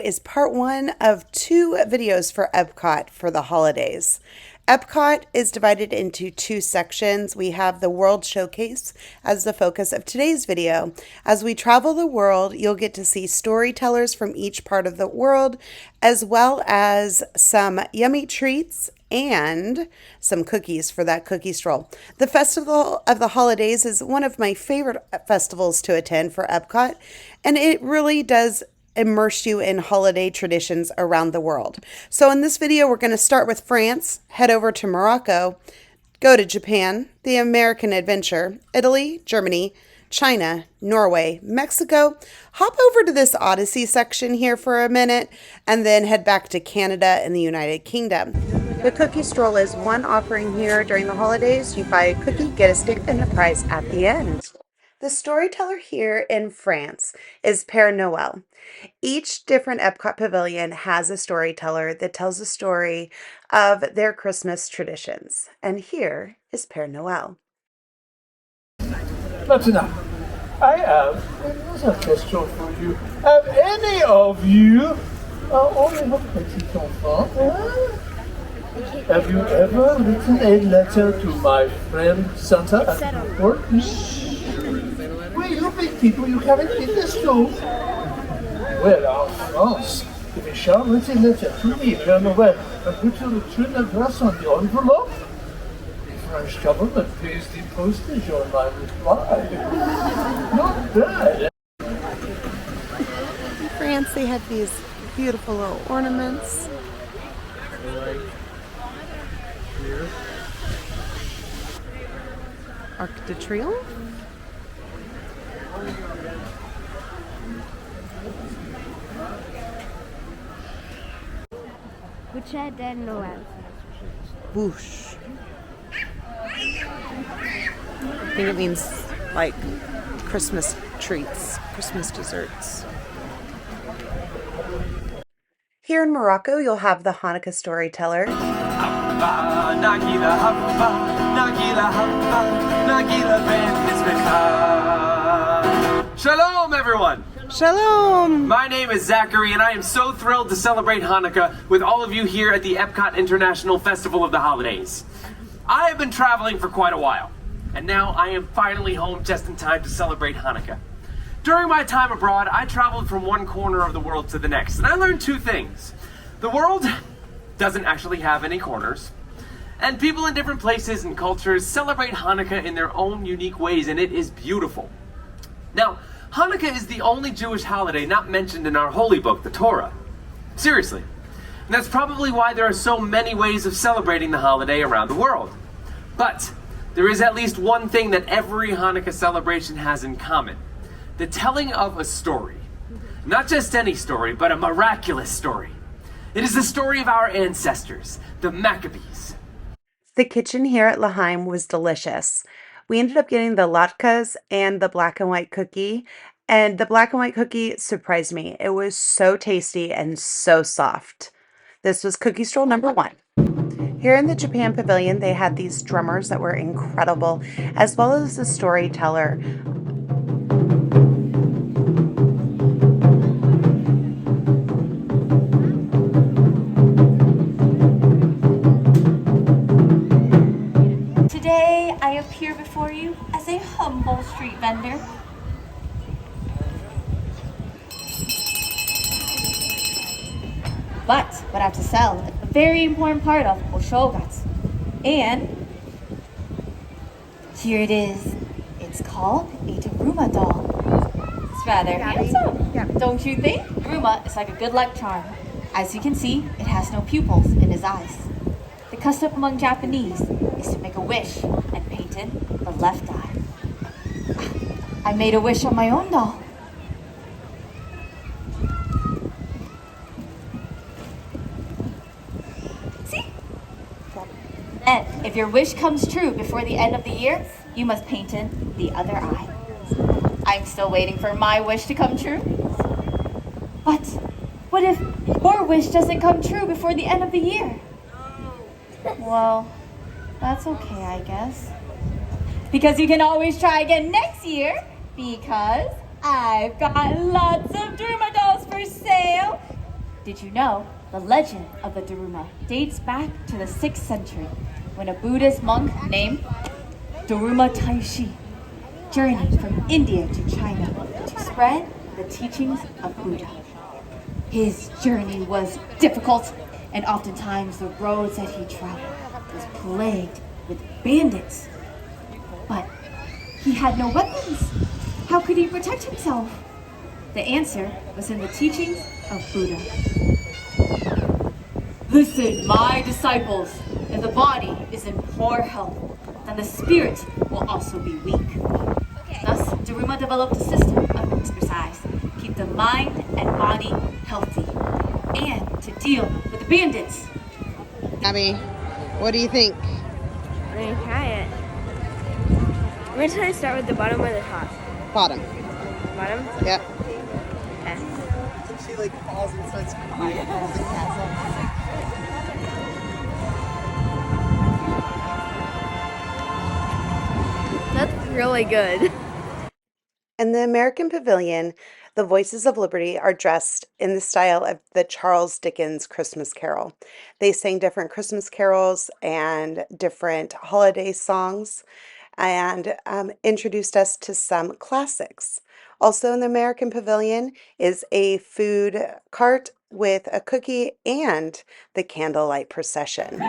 is part one of two videos for Epcot for the holidays. Epcot is divided into two sections. We have the World Showcase as the focus of today's video. As we travel the world, you'll get to see storytellers from each part of the world, as well as some yummy treats and some cookies for that cookie stroll. The Festival of the Holidays is one of my favorite festivals to attend for Epcot, and it really does immerse you in holiday traditions around the world. So in this video, we're going to start with France, head over to Morocco, go to Japan, the American Adventure, Italy, Germany, China, Norway, Mexico, hop over to this Odyssey section here for a minute, and then head back to Canada and the United Kingdom. The cookie stroll is one offering here during the holidays. You buy a cookie, get a stick, and a prize at the end. The storyteller here in France is Père Noël. Each different Epcot pavilion has a storyteller that tells a story of their Christmas traditions. And here is Père Noël. Maintenant, I have another question for you. Have any of you, only have petit enfant, have you ever written a letter to my friend Santa at the airport? Well, you big people, you haven't been this too. Well, en France, if a child writes a letter to me, Père Noël, and puts a return address on the envelope, the French government pays the postage on my reply. Not bad. In France, they have these beautiful little ornaments. Here. Arc de Triomphe. Boucher de Noël. Bouche. I think it means like Christmas treats, Christmas desserts. Here in Morocco, you'll have the Hanukkah storyteller. Shalom, everyone! Shalom! My name is Zachary, and I am so thrilled to celebrate Hanukkah with all of you here at the Epcot International Festival of the Holidays. I have been traveling for quite a while, and now I am finally home just in time to celebrate Hanukkah. During my time abroad, I traveled from one corner of the world to the next, and I learned two things. The world doesn't actually have any corners, and people in different places and cultures celebrate Hanukkah in their own unique ways, and it is beautiful. Now, Hanukkah is the only Jewish holiday not mentioned in our holy book, the Torah. Seriously. And that's probably why there are so many ways of celebrating the holiday around the world. But there is at least one thing that every Hanukkah celebration has in common: the telling of a story. Not just any story, but a miraculous story. It is the story of our ancestors, the Maccabees. The kitchen here at L'Haim was delicious. We ended up getting the latkes and the black and white cookie, and the black and white cookie surprised me. It was so tasty and so soft. This was cookie stroll number one. Here in the Japan Pavilion, they had these drummers that were incredible, as well as the storyteller. Today, I appear before you as a humble street vendor. But what I have to sell is a very important part of Oshogatsu. And here it is. It's called a Daruma doll. It's rather handsome, don't you think? Daruma is like a good luck charm. As you can see, it has no pupils in his eyes. The custom among Japanese is to make a wish and paint in the left eye. I made a wish on my own doll. See? And if your wish comes true before the end of the year, you must paint in the other eye. I'm still waiting for my wish to come true. But what if your wish doesn't come true before the end of the year? Well, that's okay, I guess. Because you can always try again next year, because I've got lots of Daruma dolls for sale Did you know the legend of the Daruma dates back to the 6th century when a Buddhist monk named Daruma Taishi journeyed from India to China to spread the teachings of Buddha. His journey was difficult, and oftentimes the roads that he traveled was plagued with bandits. But he had no weapons. How could he protect himself? The answer was in the teachings of Buddha. Listen, my disciples, if the body is in poor health, then the spirit will also be weak. Thus, Daruma developed a system of exercise to keep the mind and body healthy and to deal with the bandits. Abby, what do you think? I'm gonna try it. I'm gonna try to start with the bottom or the top. Bottom. Bottom? Yep. Okay. She like falls and starts crying in front of the castle. That's really good. In the American Pavilion, the Voices of Liberty are dressed in the style of the Charles Dickens Christmas Carol. They sang different Christmas carols and different holiday songs and introduced us to some classics. Also in the American Pavilion is a food cart with a cookie and the Candlelight Procession.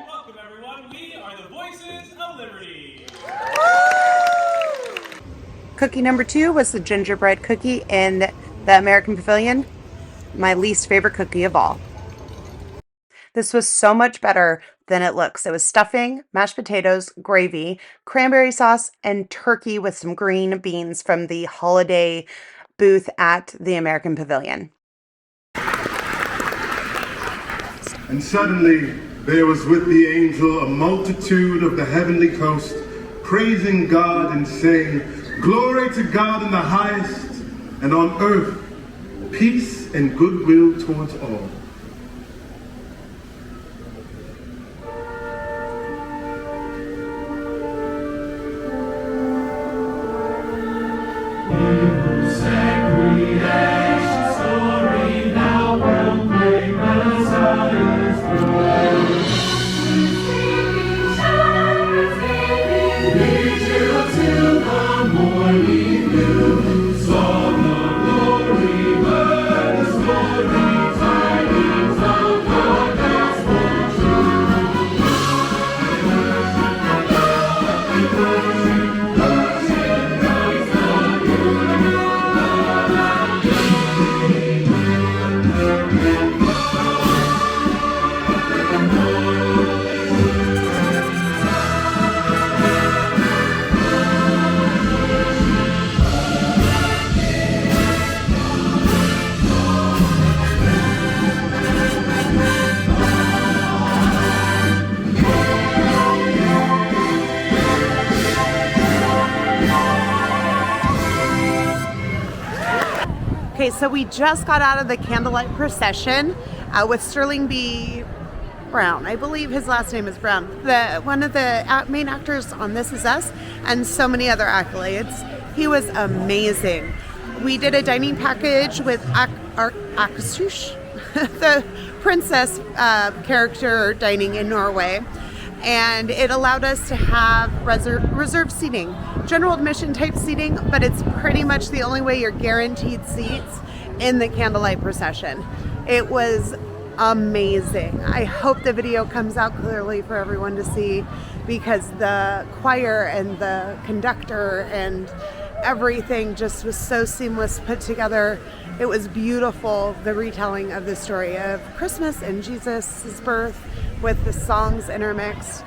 Welcome, everyone. We are the Voices of Liberty. Cookie number 2 was the gingerbread cookie in the American Pavilion, my least favorite cookie of all. This was so much better than it looks. It was stuffing, mashed potatoes, gravy, cranberry sauce, and turkey with some green beans from the holiday booth at the American Pavilion. And suddenly there was with the angel a multitude of the heavenly host, praising God and saying, "Glory to God in the highest, and on earth peace and goodwill towards all." Okay, so we just got out of the Candlelight Procession with Sterling B. Brown. I believe his last name is Brown. One of the main actors on This Is Us, and so many other accolades. He was amazing. We did a dining package with Akershus, the princess character dining in Norway. And it allowed us to have reserved seating, general admission type seating, but it's pretty much the only way you're guaranteed seats in the Candlelight Procession. It was amazing. I hope the video comes out clearly for everyone to see, because the choir and the conductor and everything just was so seamless put together. It was beautiful, the retelling of the story of Christmas and Jesus' birth with the songs intermixed.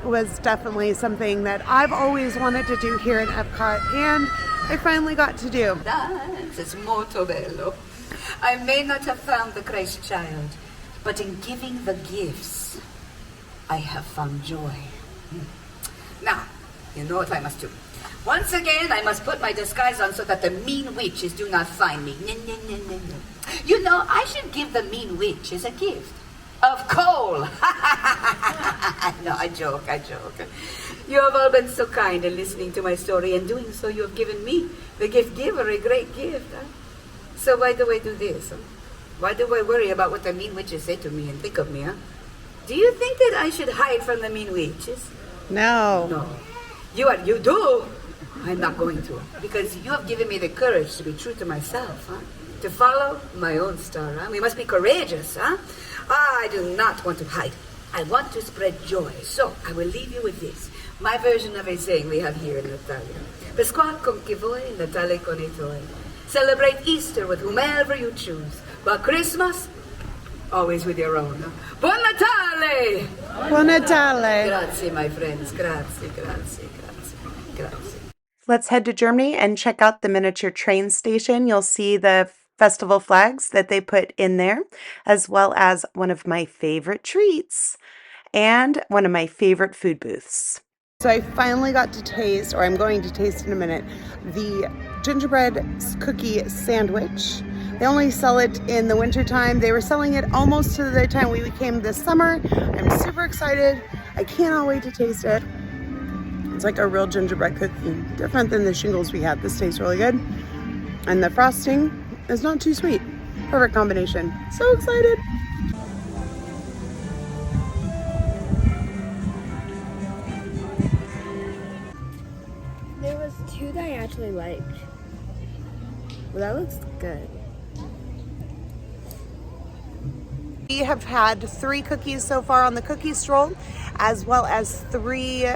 Was definitely something that I've always wanted to do here in Epcot, and I finally got to do. Dance is molto bello. I may not have found the Christ child, but in giving the gifts, I have found joy. Now, you know what I must do. Once again, I must put my disguise on so that the mean witches do not find me. You know, I should give the mean witches a gift of coal. No, I joke. You have all been so kind in listening to my story, and doing so you have given me, the gift giver, a great gift. Huh? So why do I do this? Huh? Why do I worry about what the mean witches say to me and think of me? Huh? Do you think that I should hide from the mean witches? No. No. You do? I'm not going to, because you have given me the courage to be true to myself, huh? To follow my own star, huh? We must be courageous, huh? I do not want to hide. I want to spread joy. So I will leave you with this. My version of a saying we have here in Italia. Pasquale con chi vuoi, Natale con i tuoi. Celebrate Easter with whomever you choose. But Christmas, always with your own. Huh? Buon Natale! Buon Natale! Grazie, my friends. Grazie. Let's head to Germany and check out the miniature train station. You'll see the festival flags that they put in there, as well as one of my favorite treats and one of my favorite food booths. So I finally got to taste, or I'm going to taste in a minute, the gingerbread cookie sandwich. They only sell it in the wintertime. They were selling it almost to the time we came this summer. I'm super excited. I cannot wait to taste it. It's like a real gingerbread cookie, different than the shingles we had. This tastes really good. And the frosting is not too sweet. Perfect combination. So excited. There was two that I actually liked. Well, that looks good. We have had 3 cookies so far on the cookie stroll, as well as 3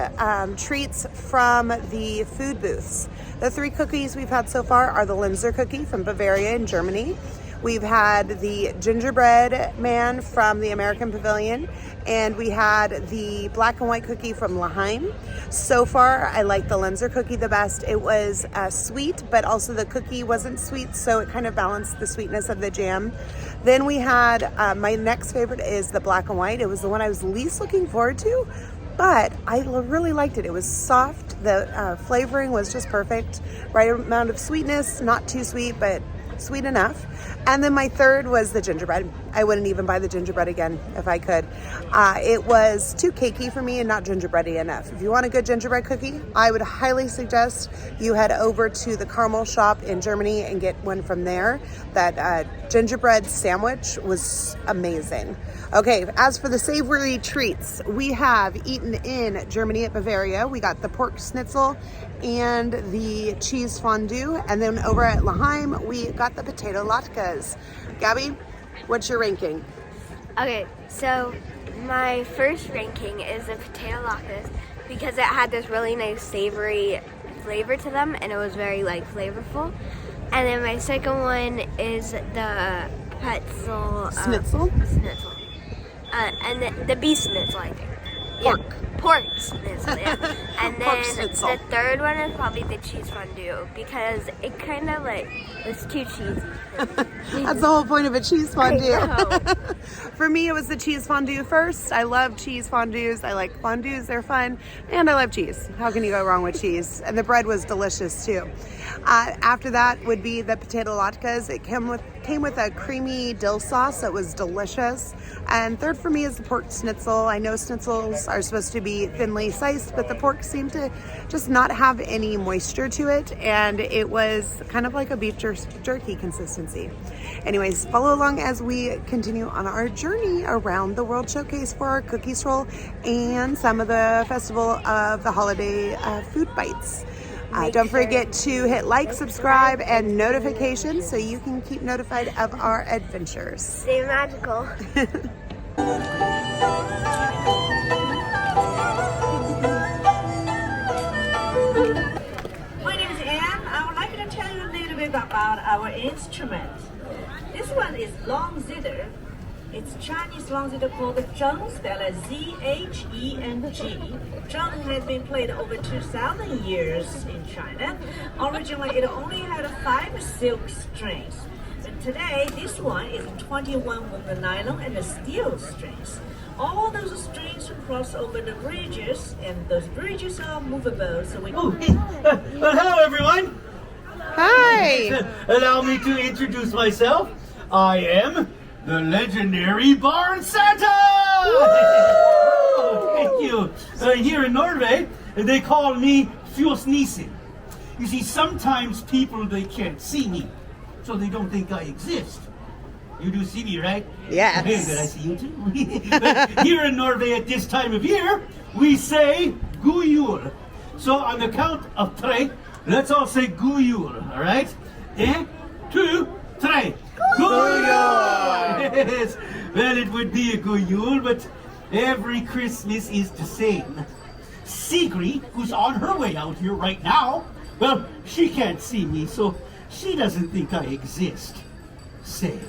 treats from the food booths. The 3 cookies we've had so far are the Linzer cookie from Bavaria in Germany. We've had the gingerbread man from the American Pavilion, and we had the black and white cookie from Laheim. So far, I like the Linzer cookie the best. It was sweet, but also the cookie wasn't sweet, so it kind of balanced the sweetness of the jam. Then we had, my next favorite is the black and white. It was the one I was least looking forward to, but I really liked it. It was soft. The flavoring was just perfect. Right amount of sweetness, not too sweet, but sweet enough. And then my third was the gingerbread. I wouldn't even buy the gingerbread again if I could. It was too cakey for me and not gingerbready enough. If you want a good gingerbread cookie, I would highly suggest you head over to the Caramel shop in Germany and get one from there. That gingerbread sandwich was amazing. Okay, as for the savory treats, we have eaten in Germany at Bavaria. We got the pork schnitzel and the cheese fondue. And then over at Laheim, we got the potato latkes. Gabby, what's your ranking? Okay, so my first ranking is the potato latkes because it had this really nice savory flavor to them and it was very flavorful. And then my second one is the pretzel Schnitzel? Schnitzel. And the beef schnitzel, I think. Pork. Yeah, pork schnitzel, yeah. And Pork then schnitzel. the third one is probably the cheese fondue because it kind of was too cheesy. That's the whole point of a cheese fondue. I know. For me, it was the cheese fondue first. I love cheese fondues. I like fondues, they're fun. And I love cheese. How can you go wrong with cheese? And the bread was delicious too. After that would be the potato latkes. It came with a creamy dill sauce that was delicious. And third for me is the pork schnitzel. I know schnitzels are supposed to be thinly sliced, but the pork seemed to just not have any moisture to it. And it was kind of like a beef jerky consistency. Anyways, follow along as we continue on our journey around the World Showcase for our cookie stroll and some of the Festival of the Holiday food bites. Don't forget to hit like, subscribe, and notifications so you can keep notified of our adventures. Stay magical. My name is Anne. I would like to tell you a little bit about our instrument. This one is long zither. It's Chinese long zither called zheng, spelled as Z-H-E-N-G. Zheng has been played over 2,000 years in China. Originally, it only had 5 silk strings. But today, this one is 21 with the nylon and the steel strings. all those trains cross over the bridges, and those bridges are movable. So we. Oh, hey. Hello, everyone. Hi. Allow me to introduce myself. I am the legendary Barn Santa. Oh, thank you. Here in Norway, they call me Fjosnisen. You see, sometimes people, they can't see me, so they don't think I exist. You do see me, right? Yes. Okay, good, I see you too. But here in Norway at this time of year, we say God jul. So on the count of three, let's all say God jul, all right? 1, 2, 3. God jul! Yes. Well, it would be a God jul, but every Christmas is the same. Sigrid, who's on her way out here right now, well, she can't see me, so she doesn't think I exist. Say,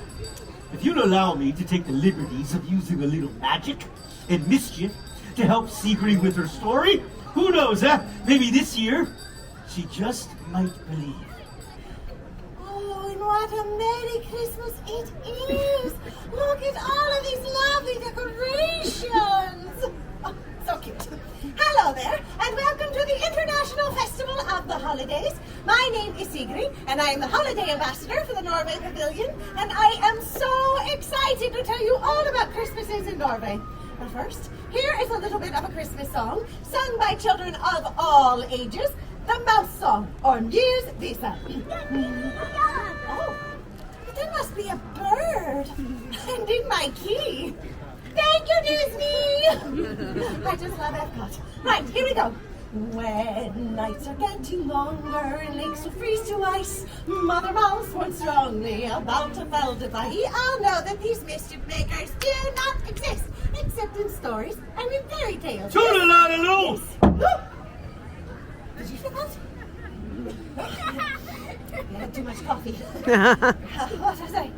if you'd allow me to take the liberties of using a little magic and mischief to help Sigrid with her story, who knows, maybe this year, she just might believe. Oh, and what a Merry Christmas it is! Look at all of these lovely decorations! Oh, so cute. Hello there, and welcome to the International Festival of the Holidays. My name is Sigrid, and I am the Holiday Ambassador for the Norway Pavilion, and I am so excited to tell you all about Christmases in Norway. But first, here is a little bit of a Christmas song, sung by children of all ages, the Mouse Song, or News Visa. Oh, but there must be a bird, and in my key. Thank you, Disney! I just love Epcot. Right, here we go. When nights are getting longer and lakes will freeze to ice, Mother Mouse warns strongly about a fell device. We all know that these mischief makers do not exist, except in stories and in fairy tales. Toodaloo! Did you feel that? You had too much coffee. What was I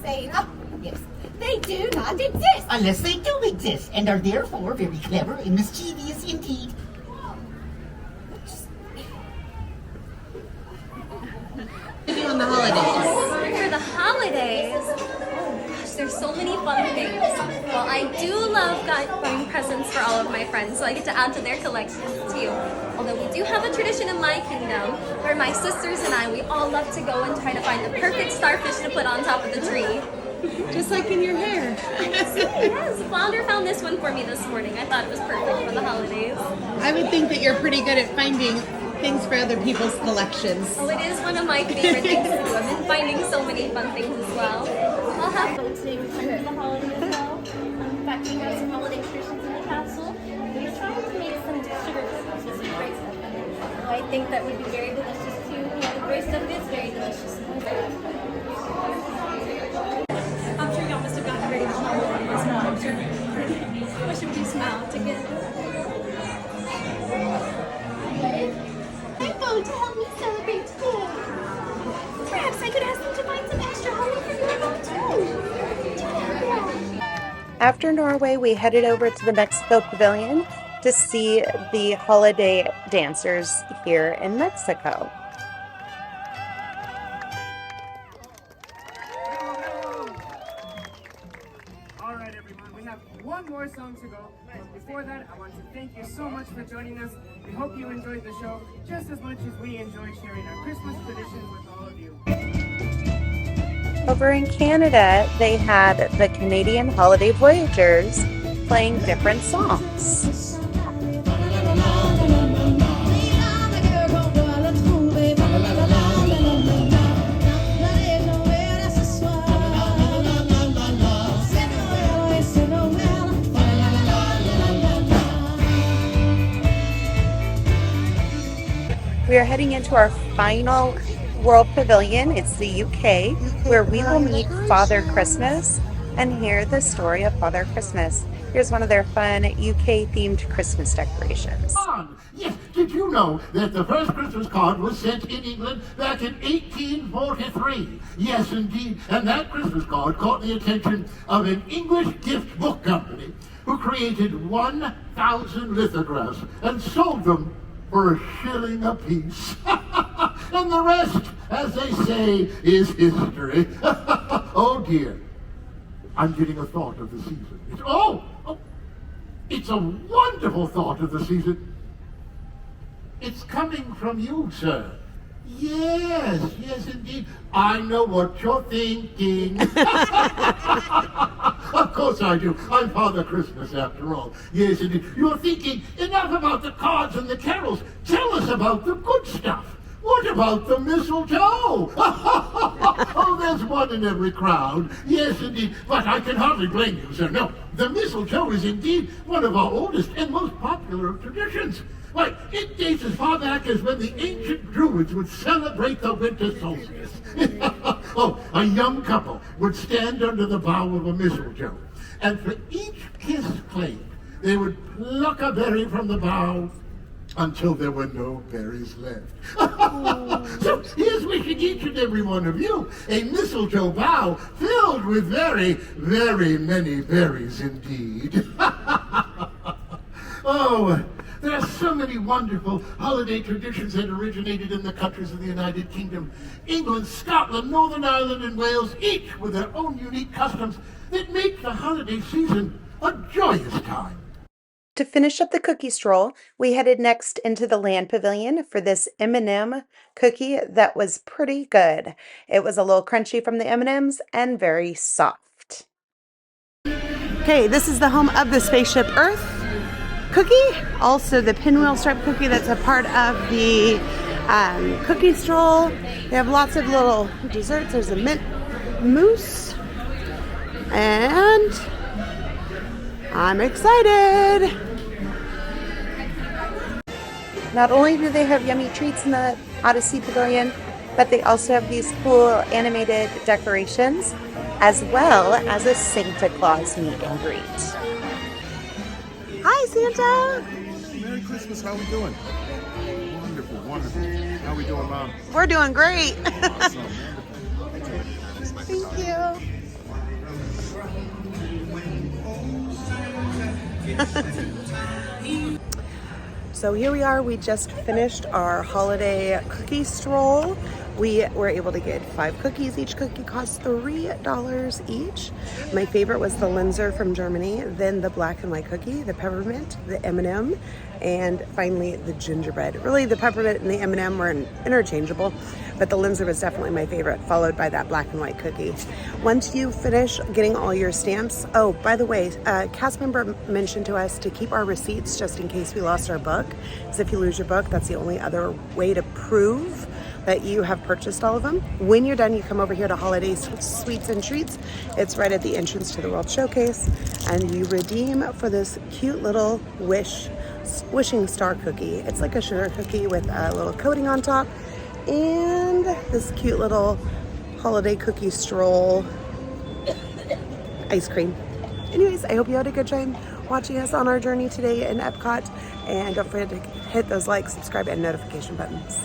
saying? Oh, yes. They do not exist. Unless they do exist and are therefore very clever and mischievous indeed. On the holidays. For the holidays? Oh gosh, there's so many fun things. Well, I do love buying presents for all of my friends, so I get to add to their collections too. Although we do have a tradition in my kingdom where my sisters and I, we all love to go and try to find the perfect starfish to put on top of the tree. Just like in your hair. Yes, Flounder found this one for me this morning. I thought it was perfect for the holidays. I would think that you're pretty good at finding things for other people's collections. Oh, it is one of my favorite things to do. I've been finding so many fun things as well. I'll have fun today with friends for the holiday as well. In fact, we have some holiday traditions in the castle. We're trying to make some sugar cookies with some gray stuff in it. So I think that would be very delicious too. The gray stuff is very delicious. I'm sure y'all must have gotten ready to holiday as well. I'm sure. Wish we smile together. To help me celebrate today. Perhaps I could ask them to find some extra honey for your home too. After Norway, we headed over to the Mexico Pavilion to see the holiday dancers here in Mexico. All right, everyone, we have one more song to go. But before that, I want to thank you so much for joining us. We hope you enjoyed the show just as much as we enjoyed sharing our Christmas traditions with all of you. Over in Canada, they had the Canadian Holiday Voyagers playing different songs. We are heading into our final World Pavilion. It's the UK, where we will meet Father Christmas and hear the story of Father Christmas. Here's one of their fun UK-themed Christmas decorations. Yes, did you know that the first Christmas card was sent in England back in 1843? Yes, indeed. And that Christmas card caught the attention of an English gift book company who created 1,000 lithographs and sold them for $1 a piece. And the rest, as they say, is history. Oh dear. I'm getting a thought of the season. It's a wonderful thought of the season. It's coming from you, sir. Yes, yes, indeed. I know what you're thinking. Of course I do. I'm Father Christmas, after all. Yes, indeed. You're thinking, enough about the cards and the carols. Tell us about the good stuff. What about the mistletoe? Oh, there's one in every crowd. Yes, indeed. But I can hardly blame you, sir. No, the mistletoe is indeed one of our oldest and most popular of traditions. Why, it dates as far back as when the ancient Druids would celebrate the winter solstice. Oh, a young couple would stand under the bough of a mistletoe, and for each kiss claimed, they would pluck a berry from the bough until there were no berries left. So here's wishing each and every one of you a mistletoe bough filled with very, very many berries indeed. Oh, there are so many wonderful holiday traditions that originated in the countries of the United Kingdom. England, Scotland, Northern Ireland, and Wales, each with their own unique customs that make the holiday season a joyous time. To finish up the cookie stroll, we headed next into the Land Pavilion for this M&M cookie that was pretty good. It was a little crunchy from the M&Ms and very soft. Okay, this is the home of the Spaceship Earth cookie, also the pinwheel stripe cookie that's a part of the cookie stroll. They have lots of little desserts. There's a mint mousse, and I'm excited. Not only do they have yummy treats in the Odyssey Pavillion, but they also have these cool animated decorations, as well as a Santa Claus meet and greet. Hi, Santa! Merry Christmas, how we doing? Wonderful, wonderful. How we doing, Mom? We're doing great. Awesome. Thank you. So here we are, we just finished our holiday cookie stroll. We were able to get 5 cookies. Each cookie cost $3 each. My favorite was the Linzer from Germany, then the black and white cookie, the peppermint, the M&M, and finally the gingerbread. Really, the peppermint and the M&M were interchangeable, but the Linzer was definitely my favorite, followed by that black and white cookie. Once you finish getting all your stamps, oh, by the way, a cast member mentioned to us to keep our receipts just in case we lost our book, because if you lose your book, that's the only other way to prove that you have purchased all of them. When you're done, you come over here to Holiday Sweets and Treats. It's right at the entrance to the World Showcase, and you redeem for this cute little wishing star cookie. It's like a sugar cookie with a little coating on top, and this cute little holiday cookie stroll ice cream. Anyways, I hope you had a good time watching us on our journey today in Epcot, and don't forget to hit those like, subscribe, and notification buttons.